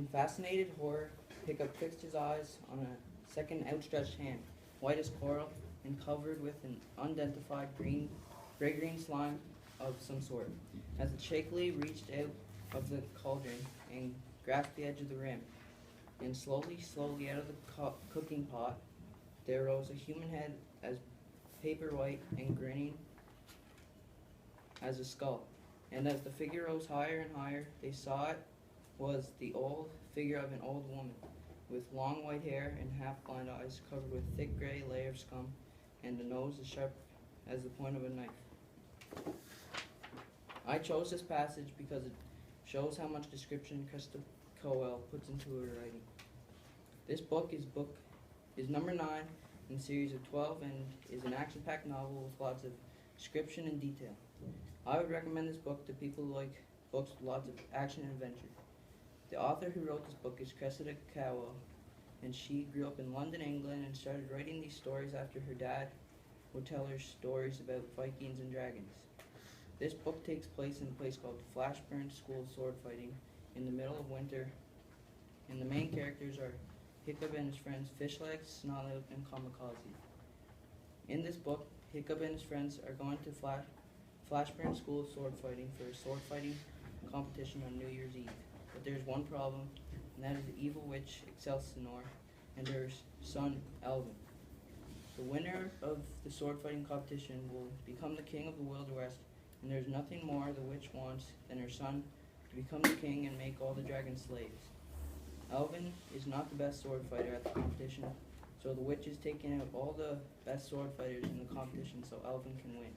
In fascinated horror, Hiccup fixed his eyes on a second outstretched hand, white as coral and covered with an unidentified gray-green slime of some sort. As it shakily reached out of the cauldron and grasped the edge of the rim, and slowly out of the cooking pot, there rose a human head as paper white and grinning as a skull. And as the figure rose higher and higher, they saw it was the old figure of an old woman, with long white hair and half-blind eyes covered with thick gray layer of scum, and a nose as sharp as the point of a knife. I chose this passage because it shows how much description Krista Cowell puts into her writing. This book is number 9 in a series of 12 and is an action-packed novel with lots of description and detail. I would recommend this book to people who like books with lots of action and adventure. The author who wrote this book is Cressida Cowell, and she grew up in London, England, and started writing these stories after her dad would tell her stories about Vikings and dragons. This book takes place in a place called Flashburn School of Sword Fighting in the middle of winter, and the main characters are Hiccup and his friends Fishlegs, Snotlout, and Kamikaze. In this book, Hiccup and his friends are going to Flashburn School of Sword Fighting for a sword fighting competition on New Year's Eve. But there's one problem, and that is the evil witch Excelsior and her son Elvin. The winner of the sword fighting competition will become the king of the Wild West, and there's nothing more the witch wants than her son to become the king and make all the dragons slaves. Elvin is not the best sword fighter at the competition, so the witch is taking out all the best sword fighters in the competition so Elvin can win.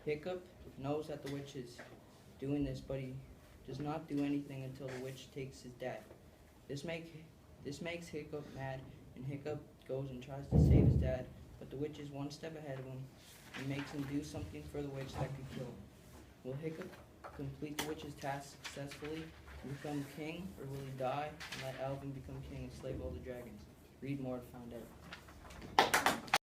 Hiccup knows that the witch is doing this, but he does not do anything until the witch takes his dad. This makes Hiccup mad, and Hiccup goes and tries to save his dad, but the witch is one step ahead of him and makes him do something for the witch that could kill him. Will Hiccup complete the witch's task successfully and become king, or will he die and let Elvin become king and slave all the dragons? Read more to find out.